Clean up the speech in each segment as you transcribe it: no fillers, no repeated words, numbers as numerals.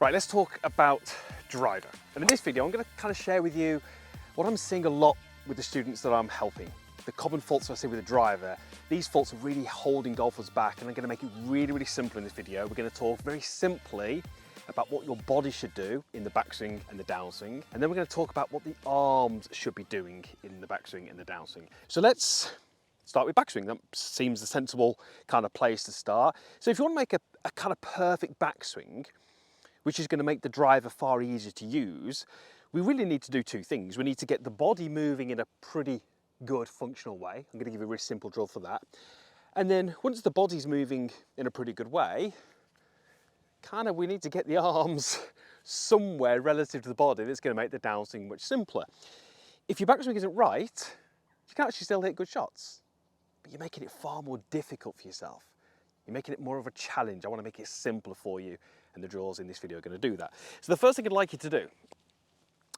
Right, let's talk about driver. And in this video, I'm going to kind of share with you what I'm seeing a lot with the students that I'm helping. The common faults I see with the driver. These faults are really holding golfers back, and I'm going to make it really, really simple in this video. We're going to talk very simply about what your body should do in the backswing and the downswing. And then we're going to talk about what the arms should be doing in the backswing and the downswing. So let's start with backswing. That seems a sensible kind of place to start. So if you want to make a kind of perfect backswing, which is going to make the driver far easier to use, we really need to do two things. We need to get the body moving in a pretty good functional way. I'm going to give you a really simple drill for that. And then once the body's moving in a pretty good way, we need to get the arms somewhere relative to the body that's going to make the downswing much simpler. If your backswing isn't right, you can actually still hit good shots, but you're making it far more difficult for yourself. You're making it more of a challenge. I want to make it simpler for you, and the drills in this video are going to do that. So the first thing I'd like you to do,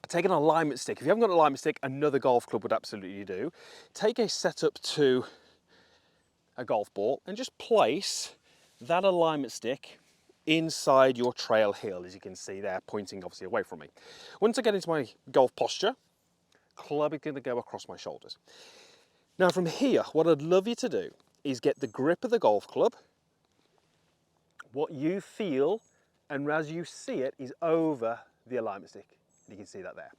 take an alignment stick. If you haven't got an alignment stick, another golf club would absolutely do. Take a setup to a golf ball and just place that alignment stick inside your trail heel, as you can see there, pointing obviously away from me. Once I get into my golf posture, club is going to go across my shoulders. Now from here, what I'd love you to do is get the grip of the golf club. What you feel and as you see it is over the alignment stick. You can see that there.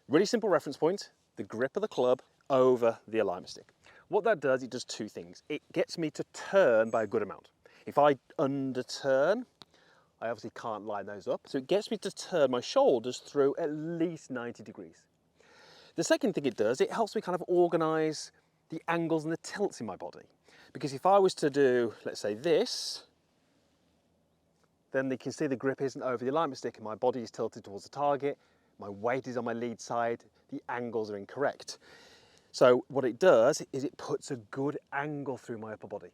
Really simple reference point, the grip of the club over the alignment stick. What that does, it does two things. It gets me to turn by a good amount. If I underturn, I obviously can't line those up. So it gets me to turn my shoulders through at least 90 degrees. The second thing it does, it helps me kind of organize the angles and the tilts in my body. Because if I was to do, let's say this, then you can see the grip isn't over the alignment stick and my body is tilted towards the target, my weight is on my lead side, the angles are incorrect. So what it does is it puts a good angle through my upper body.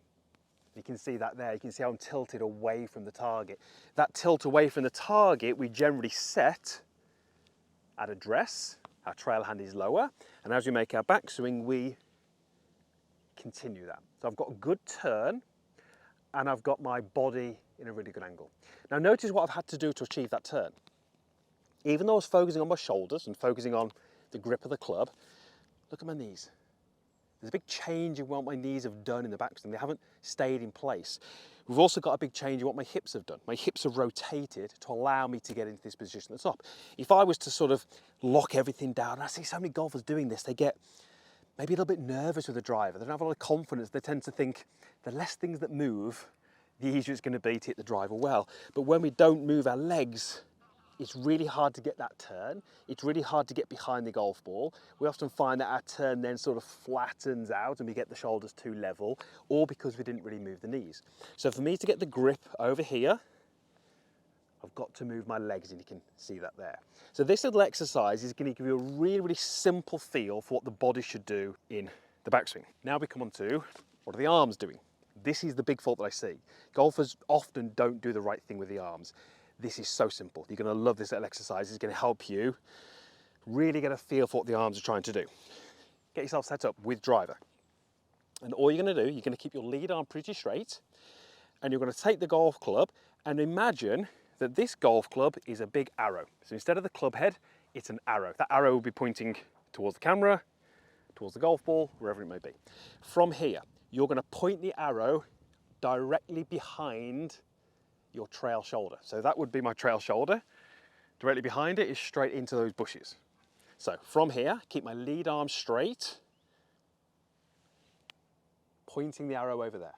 You can see that there, you can see how I'm tilted away from the target. That tilt away from the target we generally set at address, our trail hand is lower, and as we make our backswing we continue that. So I've got a good turn and I've got my body in a really good angle. Now notice what I've had to do to achieve that turn. Even though I was focusing on my shoulders and focusing on the grip of the club, look at my knees. There's a big change in what my knees have done in the backswing. They haven't stayed in place. We've also got a big change in what my hips have done. My hips have rotated to allow me to get into this position at the top. If I was to sort of lock everything down, and I see so many golfers doing this, they get maybe a little bit nervous with the driver. They don't have a lot of confidence. They tend to think the less things that move, the easier it's going to be to hit the driver well. But when we don't move our legs, it's really hard to get that turn. It's really hard to get behind the golf ball. We often find that our turn then sort of flattens out and we get the shoulders too level, or because we didn't really move the knees. So for me to get the grip over here, I've got to move my legs, and you can see that there. So this little exercise is going to give you a really, really simple feel for what the body should do in the backswing. Now we come on to, what are the arms doing? This is the big fault that I see. Golfers often don't do the right thing with the arms. This is so simple. You're going to love this little exercise. It's going to help you really get a feel for what the arms are trying to do. Get yourself set up with driver. And all you're going to do, you're going to keep your lead arm pretty straight, and you're going to take the golf club and imagine that this golf club is a big arrow. So instead of the club head, it's an arrow. That arrow will be pointing towards the camera, towards the golf ball, wherever it may be. From here, you're going to point the arrow directly behind your trail shoulder. So that would be my trail shoulder. Directly behind it is straight into those bushes. So from here, keep my lead arm straight, pointing the arrow over there.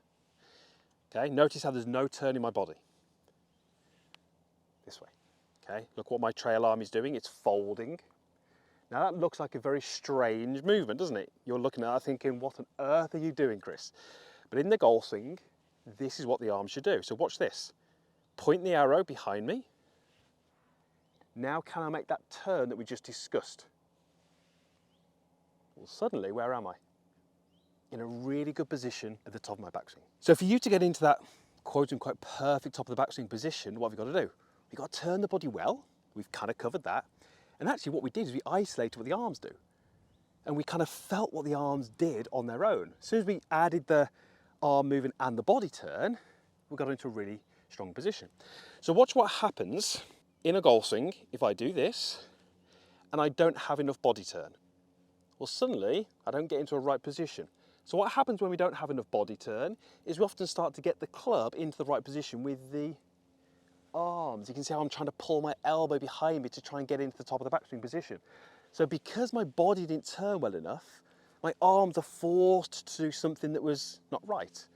Okay, notice how there's no turn in my body. This way. Okay, look what my trail arm is doing, it's folding. Now that looks like a very strange movement, doesn't it? You're looking at that thinking, what on earth are you doing, Chris? But in the golf swing, this is what the arm should do. So watch this. Point the arrow behind me. Now can I make that turn that we just discussed? Well, suddenly, where am I? In a really good position at the top of my backswing. So for you to get into that quote unquote perfect top of the backswing position, what have we got to do? We've got to turn the body well. We've kind of covered that. And actually what we did is we isolated what the arms do. And we kind of felt what the arms did on their own. As soon as we added the arm movement and the body turn, we got into a really strong position. So watch what happens in a golf swing, if I do this and I don't have enough body turn, well, suddenly I don't get into a right position. So what happens when we don't have enough body turn is we often start to get the club into the right position with the arms. You can see how I'm trying to pull my elbow behind me to try and get into the top of the backswing position. So because my body didn't turn well enough, my arms are forced to do something that was not right.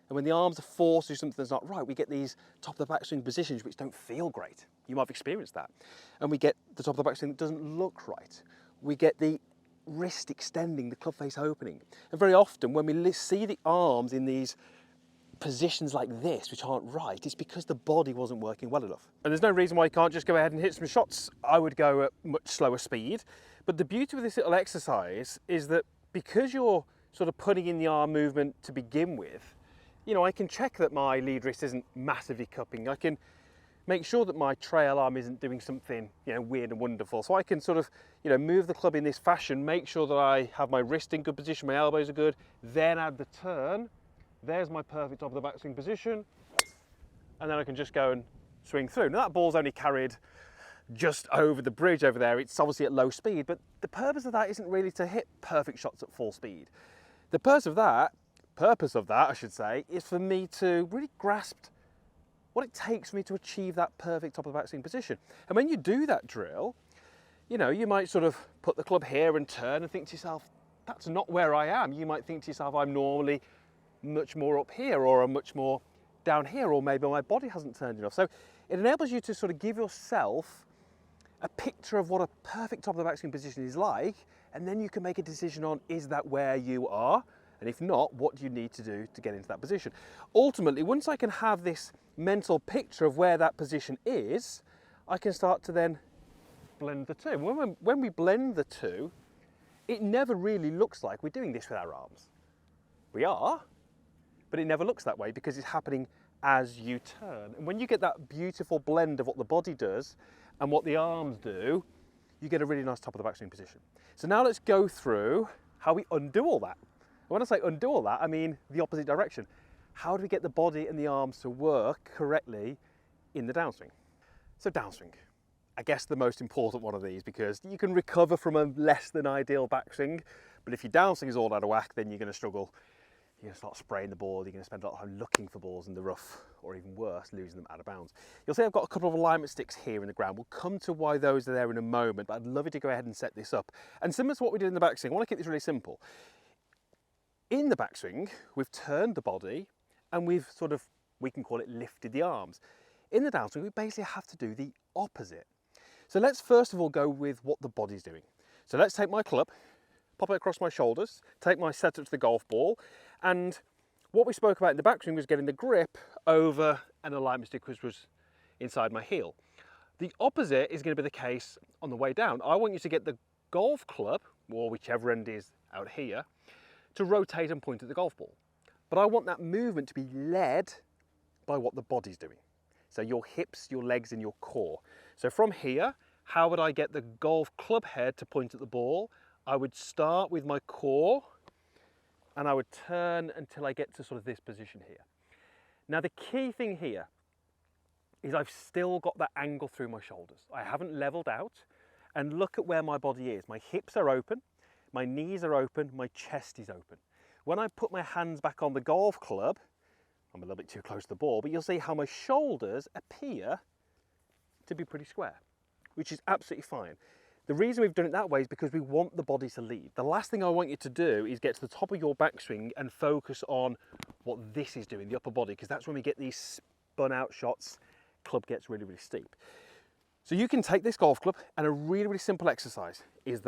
And when the arms are forced to do something that's not right, we get these top of the backswing positions which don't feel great. You might have experienced that. And we get the top of the backswing that doesn't look right. We get the wrist extending, the club face opening. And very often when we see the arms in these positions like this, which aren't right, it's because the body wasn't working well enough. And there's no reason why you can't just go ahead and hit some shots. I would go at much slower speed. But the beauty of this little exercise is that because you're sort of putting in the arm movement to begin with, you know, I can check that my lead wrist isn't massively cupping. I can make sure that my trail arm isn't doing something, you know, weird and wonderful. So I can sort of, you know, move the club in this fashion, make sure that I have my wrist in good position, my elbows are good, then add the turn. There's my perfect top of the backswing position. And then I can just go and swing through. Now that ball's only carried just over the bridge over there. It's obviously at low speed, but the purpose of that isn't really to hit perfect shots at full speed. The purpose of that, I should say, is for me to really grasp what it takes for me to achieve that perfect top of the backswing position. And when you do that drill, you know, you might sort of put the club here and turn and think to yourself, that's not where I am. You might think to yourself, I'm normally much more up here, or I'm much more down here, or maybe my body hasn't turned enough. So it enables you to sort of give yourself a picture of what a perfect top of the backswing position is like, and then you can make a decision on, is that where you are? And if not, what do you need to do to get into that position? Ultimately, once I can have this mental picture of where that position is, I can start to then blend the two. When we blend the two, it never really looks like we're doing this with our arms. We are, but it never looks that way because it's happening as you turn. And when you get that beautiful blend of what the body does and what the arms do, you get a really nice top of the backswing position. So now let's go through how we undo all that. And when I say undo all that, I mean the opposite direction. How do we get the body and the arms to work correctly in the downswing? So downswing, I guess the most important one of these, because you can recover from a less than ideal backswing, but if your downswing is all out of whack, then you're going to struggle. You're going to start spraying the ball, you're going to spend a lot of time looking for balls in the rough, or even worse, losing them out of bounds. You'll see I've got a couple of alignment sticks here in the ground. We'll come to why those are there in a moment, but I'd love you to go ahead and set this up. And similar to what we did in the backswing, I want to keep this really simple. In the backswing, we've turned the body, and we've sort of, we can call it lifted the arms. In the downswing, we basically have to do the opposite. So let's first of all go with what the body's doing. So let's take my club, pop it across my shoulders, take my setup to the golf ball, and what we spoke about in the backswing was getting the grip over an alignment stick which was inside my heel. The opposite is going to be the case on the way down. I want you to get the golf club, or whichever end is out here, to rotate and point at the golf ball. But I want that movement to be led by what the body's doing. So your hips, your legs, and your core. So from here, how would I get the golf club head to point at the ball? I would start with my core, and I would turn until I get to sort of this position here. Now the key thing here is I've still got that angle through my shoulders. I haven't leveled out, and look at where my body is. My hips are open, my knees are open, my chest is open. When I put my hands back on the golf club, I'm a little bit too close to the ball, but you'll see how my shoulders appear to be pretty square, which is absolutely fine. The reason we've done it that way is because we want the body to lead. The last thing I want you to do is get to the top of your backswing and focus on what this is doing, the upper body, because that's when we get these spun out shots, club gets really, really steep. So you can take this golf club, and a really, really simple exercise is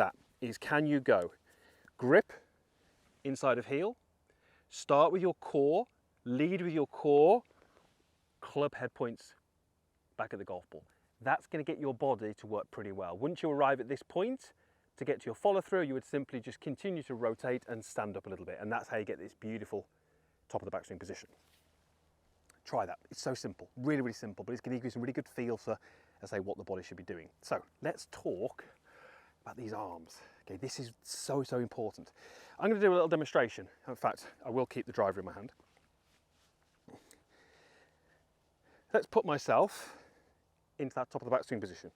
can you go grip inside of heel, start with your core, lead with your core, club head points back at the golf ball. That's going to get your body to work pretty well. Once you arrive at this point, to get to your follow through, you would simply just continue to rotate and stand up a little bit. And that's how you get this beautiful top of the backswing position. Try that. It's so simple, really, really simple, but it's going to give you some really good feel for, I say, what the body should be doing. So let's talk about these arms. Okay, this is so, so important. I'm going to do a little demonstration. In fact, I will keep the driver in my hand. Let's put myself into that top of the backswing position.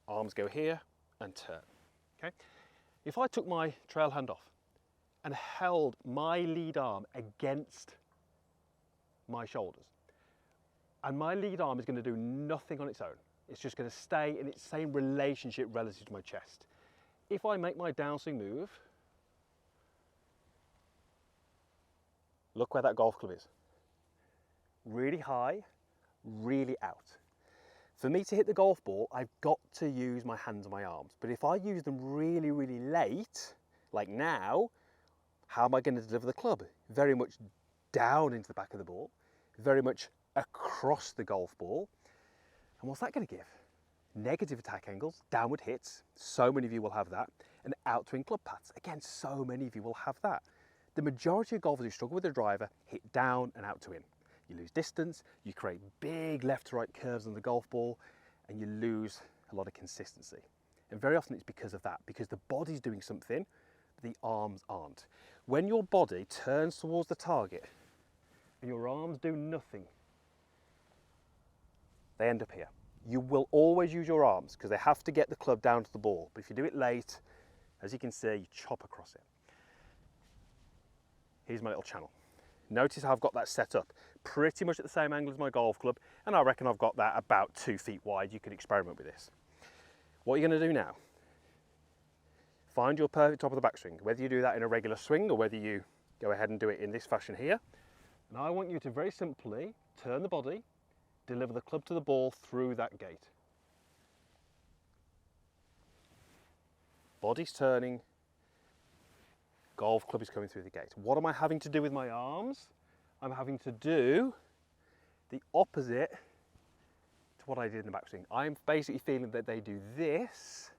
Arms go here and turn, okay? If I took my trail hand off and held my lead arm against my shoulders, and my lead arm is going to do nothing on its own. It's just going to stay in its same relationship relative to my chest. If I make my downswing move, look where that golf club is. Really high, really out. For me to hit the golf ball, I've got to use my hands and my arms. But if I use them really, really late, like now, how am I going to deliver the club? Very much down into the back of the ball, very much across the golf ball. And what's that going to give? Negative attack angles, downward hits, so many of you will have that, and out-swing club paths. Again, so many of you will have that. The majority of golfers who struggle with the driver hit down and out to in. You lose distance, you create big left to right curves on the golf ball, and you lose a lot of consistency. And very often it's because of that, because the body's doing something, the arms aren't. When your body turns towards the target and your arms do nothing, they end up here. You will always use your arms because they have to get the club down to the ball. But if you do it late, as you can see, you chop across it. Here's my little channel. Notice how I've got that set up pretty much at the same angle as my golf club, and I reckon I've got that about 2 feet wide. You can experiment with this. What you're going to do now, find your perfect top of the backswing, whether you do that in a regular swing or whether you go ahead and do it in this fashion here. And I want you to very simply turn the body, deliver the club to the ball through that gate. Body's turning, golf club is coming through the gate. What am I having to do with my arms? I'm having to do the opposite to what I did in the backswing. I'm basically feeling that they do this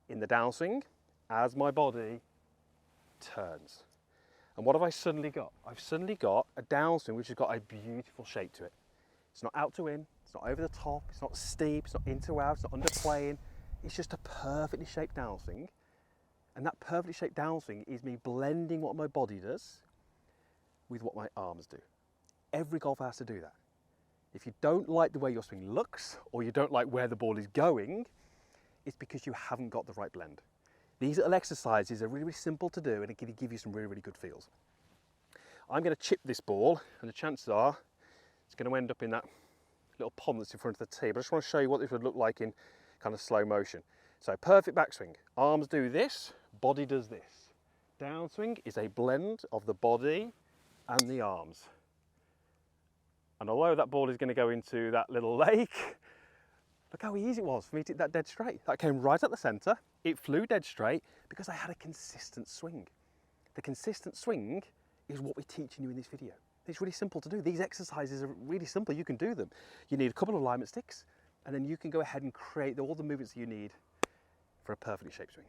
in the downswing as my body turns. And what have I suddenly got? I've suddenly got a downswing which has got a beautiful shape to it. It's not out to in, it's not over the top, it's not steep, it's not in to out, it's not underplaying. It's just a perfectly shaped downswing. And that perfectly shaped downswing is me blending what my body does with what my arms do. Every golfer has to do that. If you don't like the way your swing looks, or you don't like where the ball is going, it's because you haven't got the right blend. These little exercises are really, really simple to do, and it can give you some really, really good feels. I'm going to chip this ball, and the chances are it's going to end up in that little pond that's in front of the tee. But I just want to show you what this would look like in kind of slow motion. So perfect backswing. Arms do this, body does this. Downswing is a blend of the body and the arms. And although that ball is going to go into that little lake, look how easy it was for me to hit that dead straight. That came right at the centre. It flew dead straight because I had a consistent swing. The consistent swing is what we're teaching you in this video. It's really simple to do. These exercises are really simple. You can do them. You need a couple of alignment sticks, and then you can go ahead and create all the movements that you need for a perfectly shaped swing.